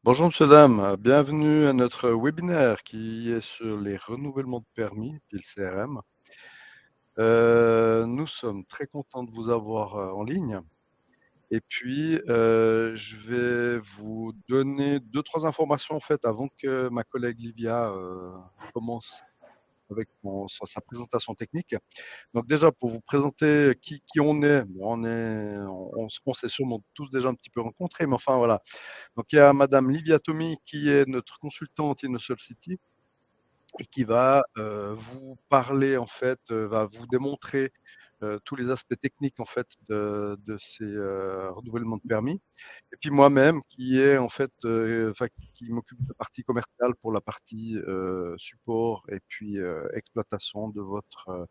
Bonjour monsieur, dame, bienvenue à notre webinaire qui est sur les renouvellements de permis, puis le CRM. Nous sommes très contents de vous avoir en ligne. Et puis, je vais vous donner 2-3 informations en fait avant que ma collègue Livia commence avec sa présentation technique. Donc déjà, pour vous présenter qui on est, bon, on s'est sûrement tous déjà un petit peu rencontrés, mais enfin voilà. Donc il y a Madame Livia Tommy qui est notre consultante Initial City et qui va vous parler en fait, va vous démontrer tous les aspects techniques en fait de ces renouvellements de permis. Et puis moi-même qui est en fait, enfin qui m'occupe de la partie commerciale pour la partie support et puis exploitation de votre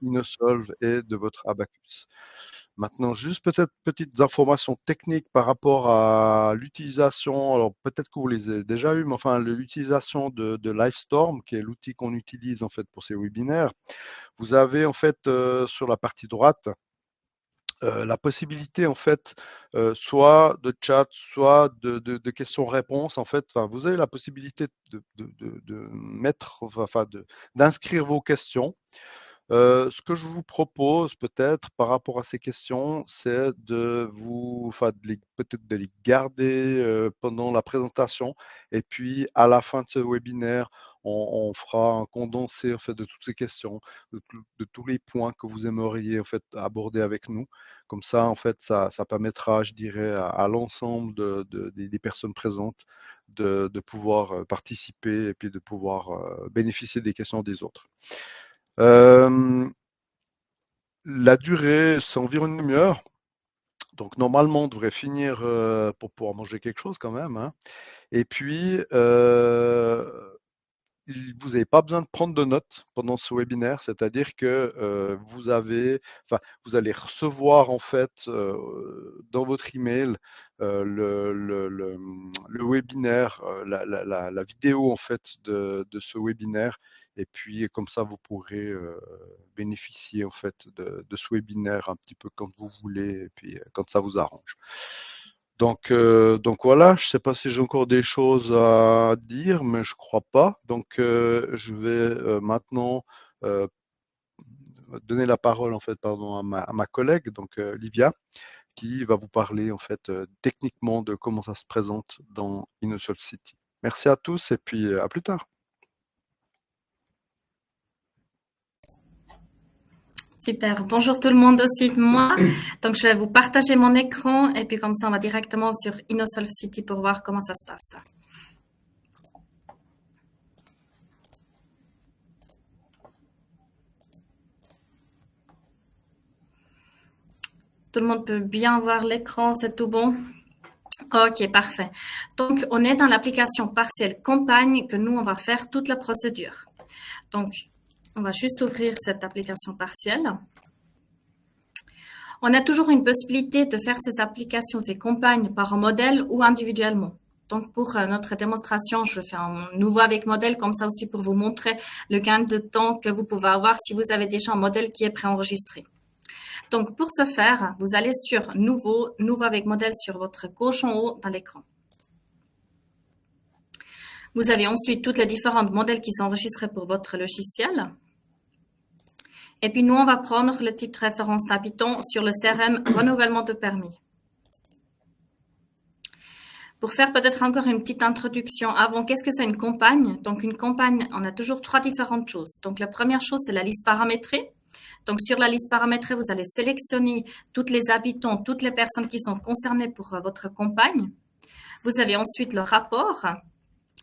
Inosolv et de votre Abacus. Maintenant, juste peut-être petites informations techniques par rapport à l'utilisation. Alors peut-être que vous les avez déjà eues, mais enfin l'utilisation de Livestorm, qui est l'outil qu'on utilise en fait pour ces webinaires. Vous avez en fait sur la partie droite la possibilité en fait soit de chat, soit de questions-réponses. En fait, enfin, vous avez la possibilité de mettre, enfin, d'inscrire vos questions. Ce que je vous propose peut-être par rapport à ces questions, c'est enfin, peut-être de les garder pendant la présentation et puis à la fin de ce webinaire, on fera un condensé en fait de toutes ces questions, de tous les points que vous aimeriez en fait aborder avec nous. Comme ça, en fait, ça permettra, je dirais, à l'ensemble des personnes présentes de pouvoir participer et puis de pouvoir bénéficier des questions des autres. La durée, c'est environ une demi-heure. Donc normalement, on devrait finir pour pouvoir manger quelque chose quand même, hein. Et puis, vous n'avez pas besoin de prendre de notes pendant ce webinaire, c'est-à-dire que vous allez recevoir en fait dans votre email le webinaire, la vidéo en fait de ce webinaire, et puis comme ça vous pourrez bénéficier en fait de ce webinaire un petit peu quand vous voulez, et puis quand ça vous arrange. Donc voilà, je ne sais pas si j'ai encore des choses à dire, mais je crois pas. Donc je vais maintenant euh, donner la parole en fait, pardon, à ma collègue, donc Livia, qui va vous parler en fait techniquement de comment ça se présente dans Initial City. Merci à tous et puis à plus tard. Super. Bonjour tout le monde aussi de moi. Donc, je vais vous partager mon écran et puis comme ça, on va directement sur Innosolve City pour voir comment ça se passe. Tout le monde peut bien voir l'écran, c'est tout bon? Ok, parfait. Donc, on est dans l'application partielle Campagne que nous, on va faire toute la procédure. Donc, on va juste ouvrir cette application partielle. On a toujours une possibilité de faire ces applications, ces campagnes par modèle ou individuellement. Donc, pour notre démonstration, je vais faire un nouveau avec modèle, comme ça aussi pour vous montrer le gain de temps que vous pouvez avoir si vous avez déjà un modèle qui est préenregistré. Donc, pour ce faire, vous allez sur Nouveau, Nouveau avec modèle sur votre gauche en haut dans l'écran. Vous avez ensuite toutes les différents modèles qui sont enregistrés pour votre logiciel. Et puis, nous, on va prendre le type de référence d'habitant sur le CRM renouvellement de permis. Pour faire peut-être encore une petite introduction avant, qu'est-ce que c'est une campagne? Donc, une campagne, on a toujours 3 différentes choses. Donc, la première chose, c'est la liste paramétrée. Donc, sur la liste paramétrée, vous allez sélectionner tous les habitants, toutes les personnes qui sont concernées pour votre campagne. Vous avez ensuite le rapport,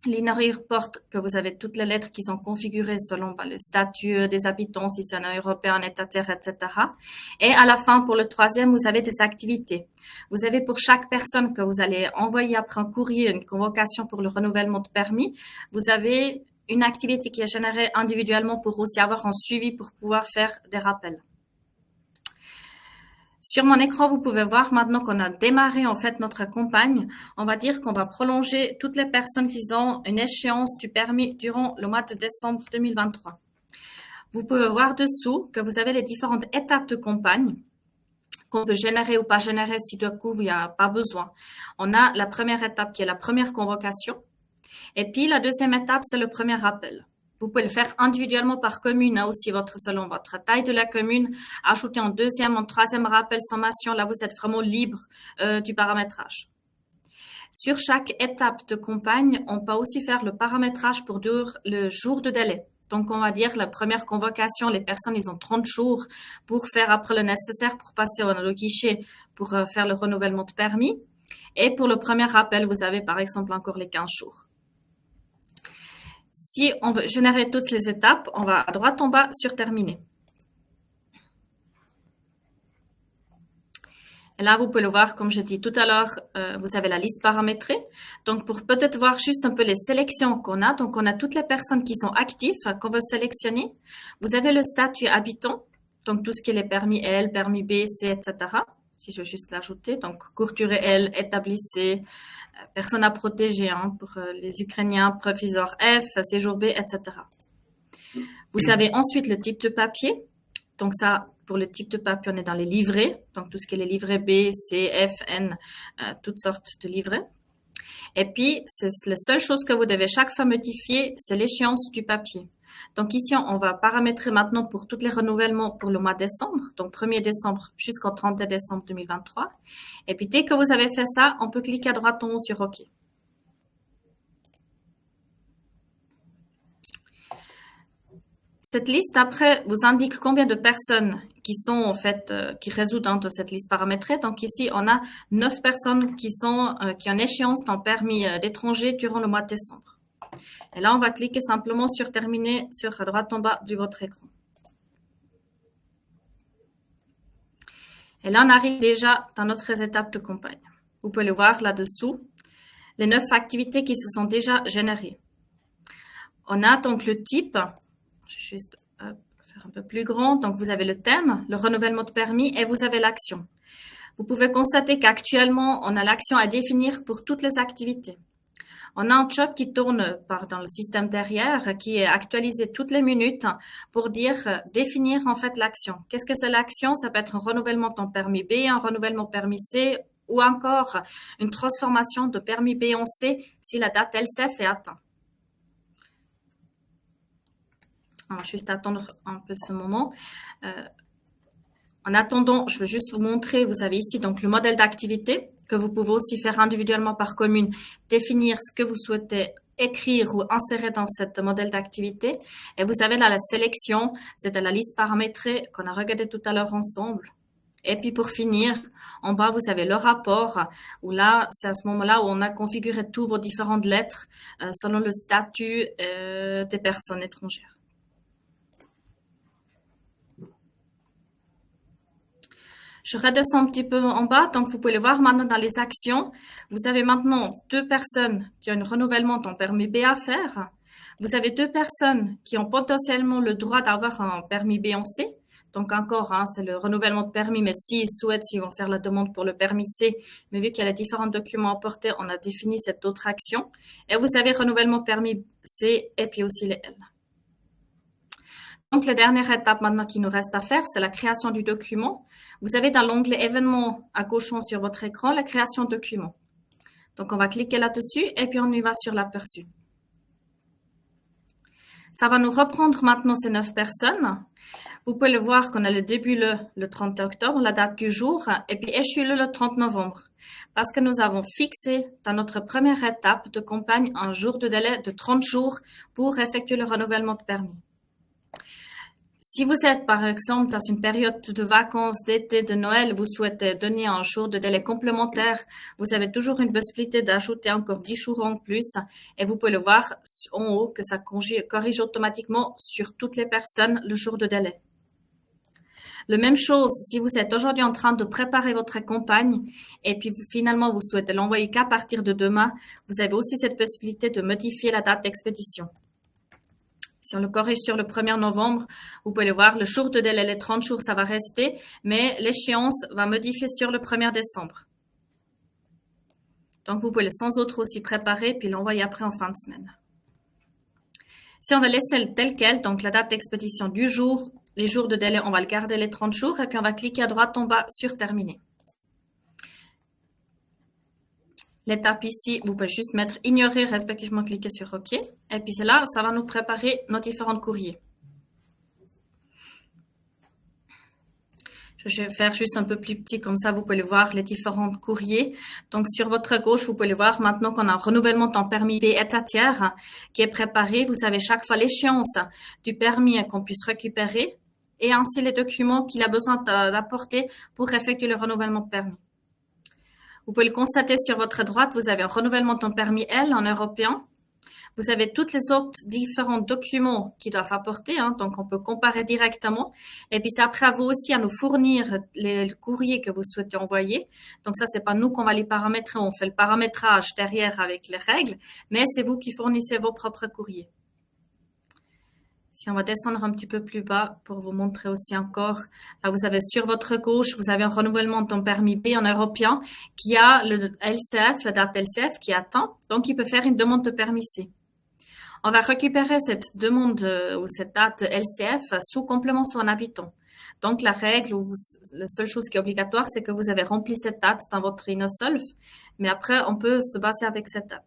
l'Inner Report, que vous avez toutes les lettres qui sont configurées selon le statut des habitants, si c'est un européen, un état-terre, etc. Et à la fin, pour le troisième, vous avez des activités. Vous avez pour chaque personne que vous allez envoyer après un courrier, une convocation pour le renouvellement de permis, vous avez une activité qui est générée individuellement pour aussi avoir un suivi pour pouvoir faire des rappels. Sur mon écran, vous pouvez voir maintenant qu'on a démarré en fait notre campagne. On va dire qu'on va prolonger toutes les personnes qui ont une échéance du permis durant le mois de décembre 2023. Vous pouvez voir dessous que vous avez les différentes étapes de campagne qu'on peut générer ou pas générer si d'un coup il n'y a pas besoin. On a la première étape qui est la première convocation. Et puis la deuxième étape, c'est le premier rappel. Vous pouvez le faire individuellement par commune, aussi selon votre taille de la commune. Ajouter en deuxième, en troisième rappel, sommation. Là, vous êtes vraiment libre du paramétrage. Sur chaque étape de campagne, on peut aussi faire le paramétrage pour le jour de délai. Donc, on va dire la première convocation, les personnes, ils ont 30 jours pour faire après le nécessaire pour passer au guichet pour faire le renouvellement de permis. Et pour le premier rappel, vous avez par exemple encore les 15 jours. Si on veut générer toutes les étapes, on va à droite en bas sur terminer. Et là, vous pouvez le voir, comme je dis tout à l'heure, vous avez la liste paramétrée. Donc, pour peut-être voir juste un peu les sélections qu'on a. Donc, on a toutes les personnes qui sont actives, qu'on veut sélectionner. Vous avez le statut habitant. Donc, tout ce qui est les permis L, permis B, C, etc. Si je veux juste l'ajouter. Donc, courte durée L, établissez, personne à protéger pour les Ukrainiens, proviseur F, séjour B, etc. Vous avez ensuite le type de papier. Donc ça, pour le type de papier, on est dans les livrets. Donc tout ce qui est les livrets B, C, F, N, toutes sortes de livrets. Et puis, c'est la seule chose que vous devez chaque fois modifier, c'est l'échéance du papier. Donc ici, on va paramétrer maintenant pour tous les renouvellements pour le mois de décembre, donc 1er décembre jusqu'au 31 décembre 2023. Et puis, dès que vous avez fait ça, on peut cliquer à droite en haut sur OK. Cette liste, après, vous indique combien de personnes qui sont, en fait, qui résident dans cette liste paramétrée. Donc ici, on a 9 personnes qui ont échéance en permis d'étranger durant le mois de décembre. Et là, on va cliquer simplement sur terminer sur à droite en bas de votre écran. Et là, on arrive déjà dans notre étape de campagne. Vous pouvez le voir là-dessous, les 9 activités qui se sont déjà générées. On a donc le type, je vais juste faire un peu plus grand. Donc, vous avez le thème, le renouvellement de permis et vous avez l'action. Vous pouvez constater qu'actuellement, on a l'action à définir pour toutes les activités. On a un job qui tourne dans le système derrière, qui est actualisé toutes les minutes pour définir en fait l'action. Qu'est-ce que c'est l'action? Ça peut être un renouvellement de permis B, un renouvellement permis C ou encore une transformation de permis B en C si la date LCF est atteinte. On va juste attendre un peu ce moment. En attendant, je veux juste vous montrer, vous avez ici donc le modèle d'activité que vous pouvez aussi faire individuellement par commune, définir ce que vous souhaitez écrire ou insérer dans ce modèle d'activité. Et vous avez là la sélection, c'est la liste paramétrée qu'on a regardé tout à l'heure ensemble. Et puis pour finir, en bas, vous avez le rapport, où là, c'est à ce moment-là où on a configuré toutes vos différentes lettres selon le statut des personnes étrangères. Je redescends un petit peu en bas, donc vous pouvez le voir maintenant dans les actions. Vous avez maintenant 2 personnes qui ont un renouvellement de permis B à faire. Vous avez 2 personnes qui ont potentiellement le droit d'avoir un permis B en C. Donc encore, c'est le renouvellement de permis, mais s'ils souhaitent, s'ils vont faire la demande pour le permis C, mais vu qu'il y a les différents documents à porter, on a défini cette autre action. Et vous avez renouvellement permis C et puis aussi les L. Donc, la dernière étape maintenant qui nous reste à faire, c'est la création du document. Vous avez dans l'onglet événements à gauche sur votre écran, la création de document. Donc, on va cliquer là-dessus et puis on y va sur l'aperçu. Ça va nous reprendre maintenant ces 9 personnes. Vous pouvez le voir qu'on a le début le 30 octobre, la date du jour, et puis échu le 30 novembre. Parce que nous avons fixé dans notre première étape de campagne un jour de délai de 30 jours pour effectuer le renouvellement de permis. Si vous êtes, par exemple, dans une période de vacances, d'été, de Noël, vous souhaitez donner un jour de délai complémentaire, vous avez toujours une possibilité d'ajouter encore 10 jours en plus. Et vous pouvez le voir en haut que ça corrige automatiquement sur toutes les personnes le jour de délai. La même chose, si vous êtes aujourd'hui en train de préparer votre campagne et puis finalement vous souhaitez l'envoyer qu'à partir de demain, vous avez aussi cette possibilité de modifier la date d'expédition. Si on le corrige sur le 1er novembre, vous pouvez le voir, le jour de délai, les 30 jours, ça va rester, mais l'échéance va modifier sur le 1er décembre. Donc, vous pouvez le sans autre aussi préparer, puis l'envoyer après en fin de semaine. Si on va laisser tel quel, donc la date d'expédition du jour, les jours de délai, on va le garder les 30 jours et puis on va cliquer à droite en bas sur terminer. L'étape ici, vous pouvez juste mettre ignorer, respectivement cliquer sur OK. Et puis c'est là, ça va nous préparer nos différents courriers. Je vais faire juste un peu plus petit, comme ça vous pouvez voir les différents courriers. Donc sur votre gauche, vous pouvez voir maintenant qu'on a un renouvellement de ton permis B état tiers qui est préparé. Vous savez chaque fois l'échéance du permis qu'on puisse récupérer et ainsi les documents qu'il a besoin d'apporter pour effectuer le renouvellement de permis. Vous pouvez le constater sur votre droite, vous avez un renouvellement de ton permis L en européen. Vous avez toutes les autres différents documents qu'ils doivent apporter, donc on peut comparer directement. Et puis c'est après à vous aussi à nous fournir les courriers que vous souhaitez envoyer. Donc ça, c'est pas nous qu'on va les paramétrer, on fait le paramétrage derrière avec les règles, mais c'est vous qui fournissez vos propres courriers. Si on va descendre un petit peu plus bas pour vous montrer aussi encore, là vous avez sur votre gauche, vous avez un renouvellement de ton permis B en européen qui a le LCF, la date LCF qui attend, donc il peut faire une demande de permis C. On va récupérer cette demande ou cette date LCF sous complément sur un habitant. Donc, la règle ou la seule chose qui est obligatoire, c'est que vous avez rempli cette date dans votre InnoSolv, mais après, on peut se baser avec cette date.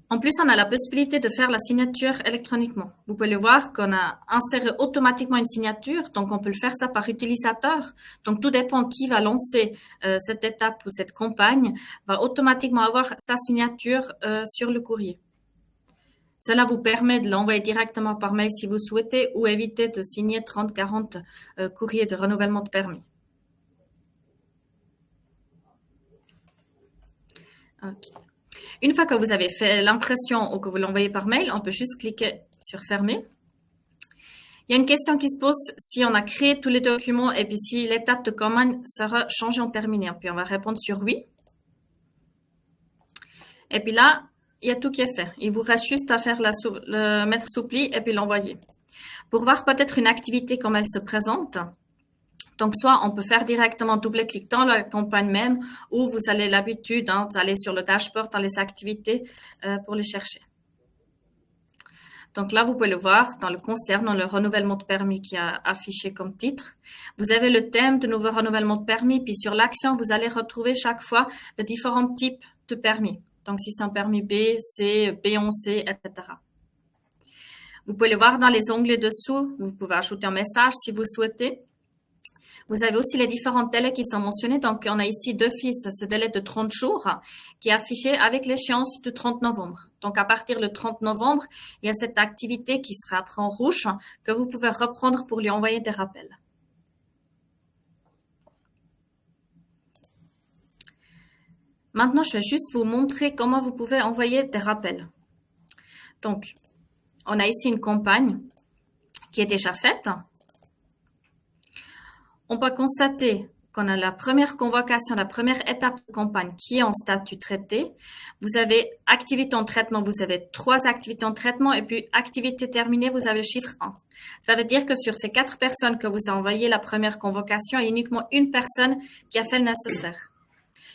En plus, on a la possibilité de faire la signature électroniquement. Vous pouvez le voir qu'on a inséré automatiquement une signature, donc on peut le faire ça par utilisateur. Donc, tout dépend qui va lancer cette étape ou cette campagne, va automatiquement avoir sa signature sur le courrier. Cela vous permet de l'envoyer directement par mail si vous souhaitez ou éviter de signer 30-40 courriers de renouvellement de permis. OK. Une fois que vous avez fait l'impression ou que vous l'envoyez par mail, on peut juste cliquer sur fermer. Il y a une question qui se pose si on a créé tous les documents et puis si l'étape de commande sera changée en terminée. Puis on va répondre sur oui. Et puis là, il y a tout qui est fait. Il vous reste juste à faire le mettre sous pli et puis l'envoyer. Pour voir peut-être une activité comme elle se présente, donc, soit on peut faire directement double-clic dans la campagne même ou vous avez l'habitude d'aller sur le dashboard dans les activités pour les chercher. Donc là, vous pouvez le voir dans le concernant le renouvellement de permis qui est affiché comme titre. Vous avez le thème de nouveau renouvellement de permis, puis sur l'action, vous allez retrouver chaque fois les différents types de permis. Donc, si c'est un permis B, C, B11C, etc. Vous pouvez le voir dans les onglets dessous. Vous pouvez ajouter un message si vous souhaitez. Vous avez aussi les différents délais qui sont mentionnés. Donc, on a ici d'office ce délai de 30 jours qui est affiché avec l'échéance du 30 novembre. Donc, à partir du 30 novembre, il y a cette activité qui sera après en rouge que vous pouvez reprendre pour lui envoyer des rappels. Maintenant, je vais juste vous montrer comment vous pouvez envoyer des rappels. Donc, on a ici une campagne qui est déjà faite. On peut constater qu'on a la première convocation, la première étape de campagne qui est en statut traité. Vous avez activité en traitement, vous avez 3 activités en traitement et puis activité terminée, vous avez le chiffre 1. Ça veut dire que sur ces 4 personnes que vous avez envoyé la première convocation, il y a uniquement une personne qui a fait le nécessaire.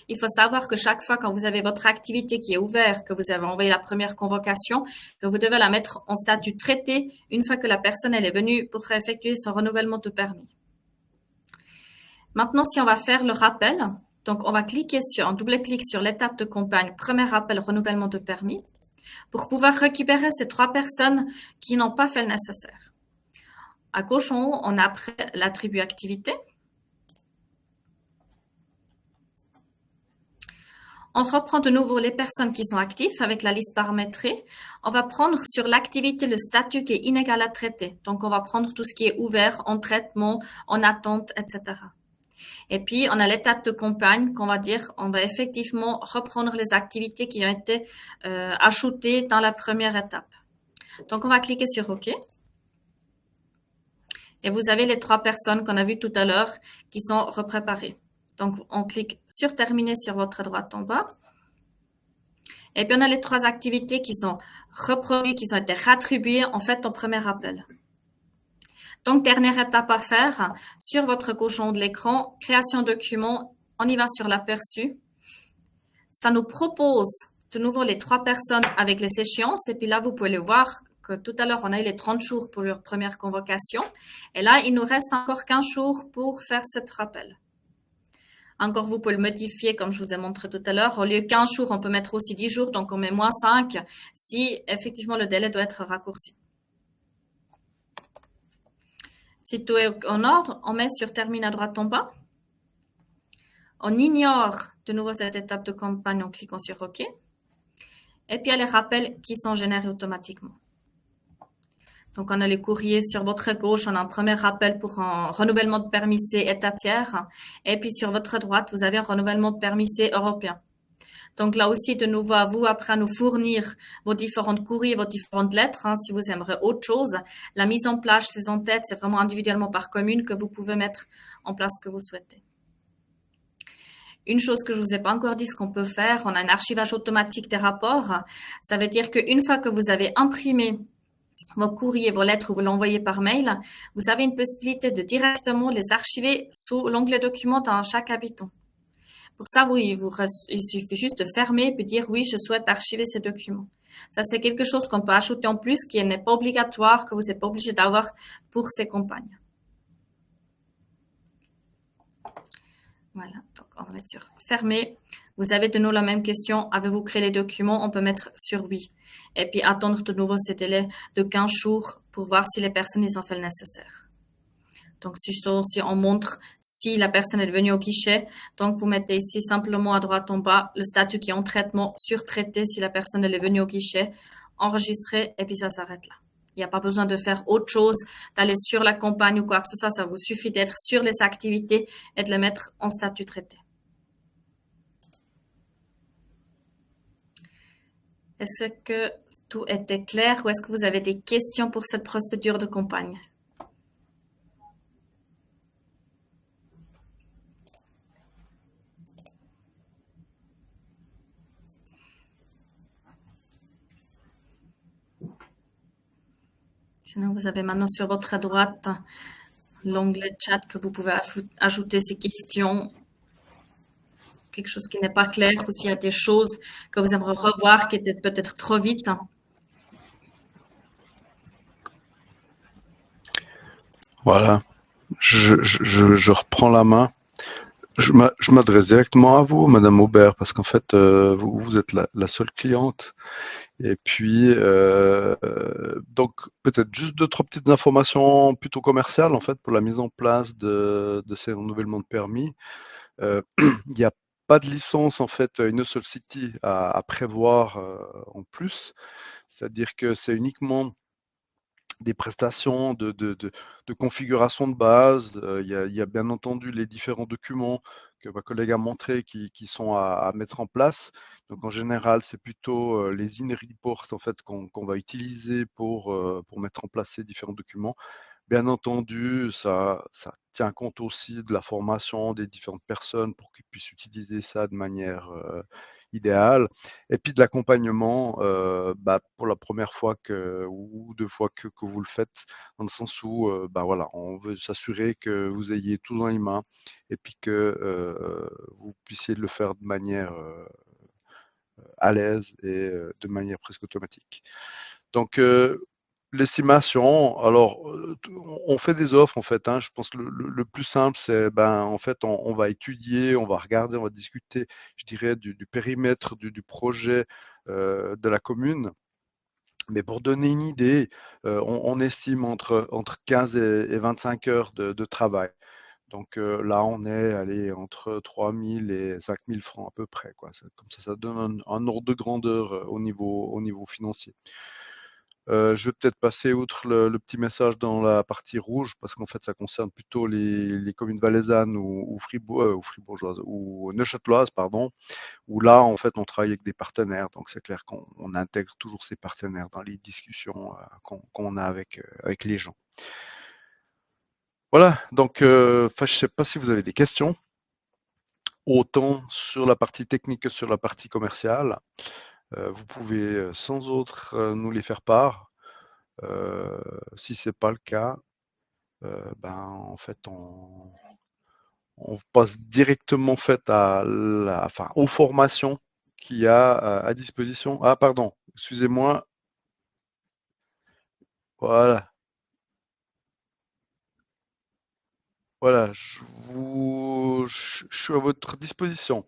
Il faut savoir que chaque fois quand vous avez votre activité qui est ouverte, que vous avez envoyé la première convocation, que vous devez la mettre en statut traité une fois que la personne elle est venue pour effectuer son renouvellement de permis. Maintenant, si on va faire le rappel, donc on va cliquer un double-clic sur l'étape de campagne, premier rappel, renouvellement de permis, pour pouvoir récupérer ces 3 personnes qui n'ont pas fait le nécessaire. À gauche en haut, on a après l'attribut activité. On reprend de nouveau les personnes qui sont actives avec la liste paramétrée. On va prendre sur l'activité le statut qui est inégal à traiter. Donc, on va prendre tout ce qui est ouvert, en traitement, en attente, etc. Et puis, on a l'étape de campagne qu'on va dire, on va effectivement reprendre les activités qui ont été ajoutées dans la première étape. Donc, on va cliquer sur OK. Et vous avez les 3 personnes qu'on a vues tout à l'heure qui sont repréparées. Donc, on clique sur terminer sur votre droite en bas. Et puis, on a les 3 activités qui sont reproduites, qui ont été rattribuées en fait au premier appel. Donc, dernière étape à faire, sur votre gauche de l'écran, création document, on y va sur l'aperçu. Ça nous propose de nouveau les 3 personnes avec les échéances. Et puis là, vous pouvez le voir tout à l'heure, on a eu les 30 jours pour leur première convocation. Et là, il nous reste encore 15 jours pour faire cet rappel. Encore, vous pouvez le modifier comme je vous ai montré tout à l'heure. Au lieu de 15 jours, on peut mettre aussi 10 jours. Donc, on met moins 5 si effectivement le délai doit être raccourci. Si tout est en ordre, on met sur termine à droite en bas. On ignore de nouveau cette étape de campagne en cliquant sur OK. Et puis, il y a les rappels qui sont générés automatiquement. Donc, on a les courriers sur votre gauche. On a un premier rappel pour un renouvellement de permis C État tiers. Et puis, sur votre droite, vous avez un renouvellement de permis C européen. Donc, là aussi, de nouveau, à vous, après, à nous fournir vos différentes courriers, vos différentes lettres. Si vous aimeriez autre chose, la mise en place, ces en-têtes, c'est vraiment individuellement par commune que vous pouvez mettre en place ce que vous souhaitez. Une chose que je vous ai pas encore dit, ce qu'on peut faire, on a un archivage automatique des rapports. Ça veut dire qu'une fois que vous avez imprimé vos courriers, vos lettres, ou vous l'envoyez par mail, vous avez une possibilité de directement les archiver sous l'onglet documents dans chaque habitant. Pour ça, oui, il suffit juste de fermer et de dire oui, je souhaite archiver ces documents. Ça, c'est quelque chose qu'on peut ajouter en plus, qui n'est pas obligatoire, que vous n'êtes pas obligé d'avoir pour ces campagnes. Voilà, donc on va mettre sur fermer. Vous avez de nouveau la même question. Avez-vous créé les documents? On peut mettre sur oui. Et puis attendre de nouveau ces délais de 15 jours pour voir si les personnes ils ont fait le nécessaire. Donc, si on montre si la personne est venue au guichet, donc vous mettez ici simplement à droite en bas le statut qui est en traitement, sur traité si la personne elle est venue au guichet, enregistré et puis ça s'arrête là. Il n'y a pas besoin de faire autre chose, d'aller sur la campagne ou quoi que ce soit. Ça vous suffit d'être sur les activités et de les mettre en statut traité. Est-ce que tout était clair ou est-ce que vous avez des questions pour cette procédure de campagne? Sinon, vous avez maintenant sur votre droite l'onglet chat que vous pouvez ajouter ces questions. Quelque chose qui n'est pas clair ou s'il y a des choses que vous aimeriez revoir qui étaient peut-être trop vite. Voilà, je reprends la main. Je m'adresse directement à vous, Madame Aubert, parce qu'en fait, vous êtes la seule cliente. Et puis, donc, peut-être juste 2-3 petites informations plutôt commerciales, en fait, pour la mise en place de ces renouvellements de permis. Il n'y a pas de licence, en fait, InnoSolve City à prévoir en plus. C'est-à-dire que c'est uniquement des prestations de configuration de base. Il y a bien entendu les différents documents que ma collègue a montrés qui sont à mettre en place. Donc en général, c'est plutôt les in-reports en fait, qu'on va utiliser pour mettre en place ces différents documents. Bien entendu, ça tient compte aussi de la formation des différentes personnes pour qu'ils puissent utiliser ça de manière idéale. Et puis de l'accompagnement pour la première fois ou 2 fois que vous le faites, dans le sens où voilà, on veut s'assurer que vous ayez tout dans les mains et puis que vous puissiez le faire de manière à l'aise et de manière presque automatique. Donc l'estimation, alors on fait des offres en fait. Je pense que le plus simple, c'est en fait on va étudier, on va regarder, on va discuter, je dirais, du périmètre du projet de la commune. Mais pour donner une idée, on estime entre 15 et 25 heures de travail. Donc là, on est allé entre 3 000 et 5 000 francs à peu près, quoi. Comme ça donne un ordre de grandeur au niveau financier. Je vais peut-être passer outre le petit message dans la partie rouge parce qu'en fait, ça concerne plutôt les communes valaisannes ou fribourgeoises ou neuchâteloises, pardon, où là, en fait, on travaille avec des partenaires. Donc, c'est clair qu'on intègre toujours ces partenaires dans les discussions qu'on a avec les gens. Voilà, donc je ne sais pas si vous avez des questions, autant sur la partie technique que sur la partie commerciale. Vous pouvez sans autre nous les faire part. Si ce n'est pas le cas, en fait, on passe directement en fait, aux formations qu'il y a à disposition. Ah, pardon, excusez-moi. Voilà, voilà, je suis à votre disposition.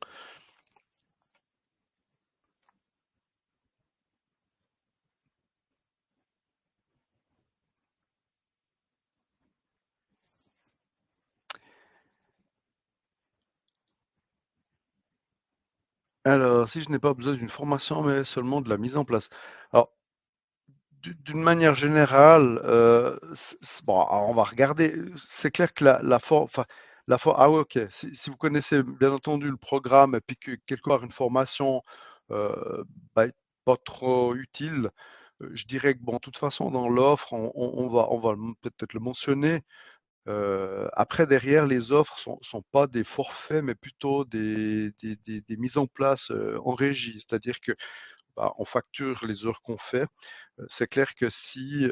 Alors, si je n'ai pas besoin d'une formation, mais seulement de la mise en place. Alors, d'une manière générale, bon, alors on va regarder. C'est clair que enfin, ah ouais, ok. Si vous connaissez bien entendu le programme et puis que quelque part une formation, bah, est pas trop utile, je dirais que bon, de toute façon, dans l'offre, on va peut-être le mentionner. Après, derrière, les offres sont pas des forfaits, mais plutôt des mises en place en régie. C'est-à-dire que bah, on facture les heures qu'on fait. C'est clair que si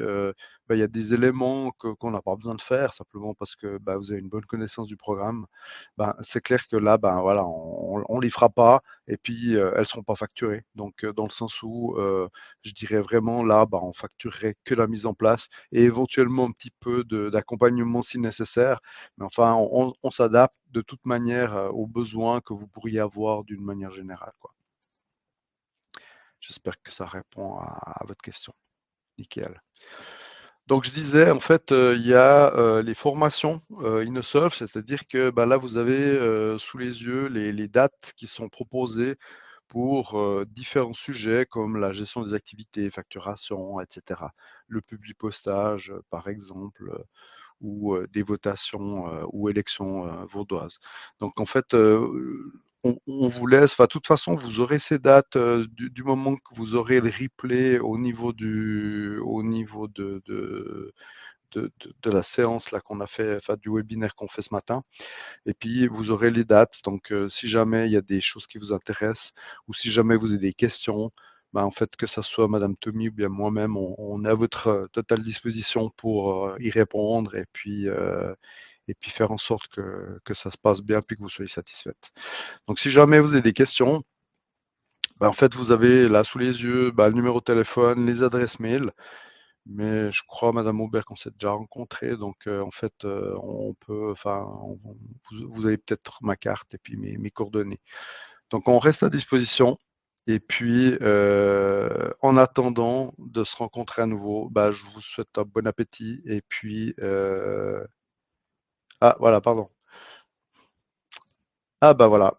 bah, il y a des éléments qu'on n'a pas besoin de faire, simplement parce que bah, vous avez une bonne connaissance du programme, ben, c'est clair que là, ben, voilà, on les fera pas et puis elles seront pas facturées. Donc, dans le sens où je dirais vraiment là, ben, on facturerait que la mise en place et éventuellement un petit peu d'accompagnement si nécessaire. Mais enfin, on s'adapte de toute manière aux besoins que vous pourriez avoir d'une manière générale, quoi. J'espère que ça répond à votre question. Nickel. Donc je disais, en fait, il y a les formations InnoSolve, c'est-à-dire que bah, là, vous avez sous les yeux les dates qui sont proposées pour différents sujets comme la gestion des activités, facturation, etc. Le publipostage, par exemple, ou des votations ou élections vaudoises. Donc en fait, on vous laisse, enfin, de toute façon, vous aurez ces dates du moment que vous aurez le replay au niveau de la séance là qu'on a fait, enfin du webinaire qu'on fait ce matin. Et puis vous aurez les dates. Donc si jamais il y a des choses qui vous intéressent ou si jamais vous avez des questions, ben, en fait que ça soit Madame Tommy ou bien moi-même, on est à votre totale disposition pour y répondre et puis faire en sorte que ça se passe bien puis que vous soyez satisfaite. Donc si jamais vous avez des questions, ben, en fait vous avez là sous les yeux ben, le numéro de téléphone, les adresses mail. Mais je crois, Madame Aubert, qu'on s'est déjà rencontrés, donc en fait, on peut, enfin, vous avez peut-être ma carte et puis mes coordonnées. Donc on reste à disposition. Et puis, en attendant de se rencontrer à nouveau, bah, je vous souhaite un bon appétit. Et puis, ah voilà, pardon. Ah bah voilà.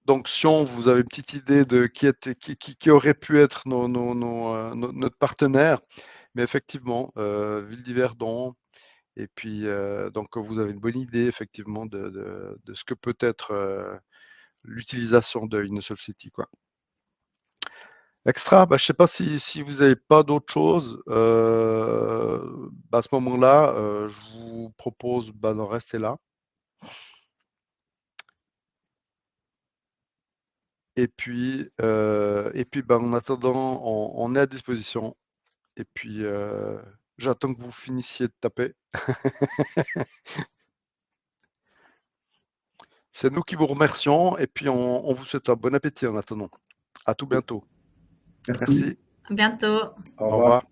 Donc Sion, vous avez une petite idée de qui aurait pu être notre partenaire. Mais effectivement, Ville d'Yverdon. Et puis, donc vous avez une bonne idée effectivement de ce que peut être l'utilisation de Innocell City, quoi. Extra, bah, je sais pas si vous n'avez pas d'autre chose, bah, à ce moment-là, je vous propose bah, d'en rester là. Et puis bah, en attendant, on est à disposition. Et puis, j'attends que vous finissiez de taper. C'est nous qui vous remercions et puis on vous souhaite un bon appétit en attendant. À tout bientôt. Merci. Merci. À bientôt. Au Au revoir. revoir.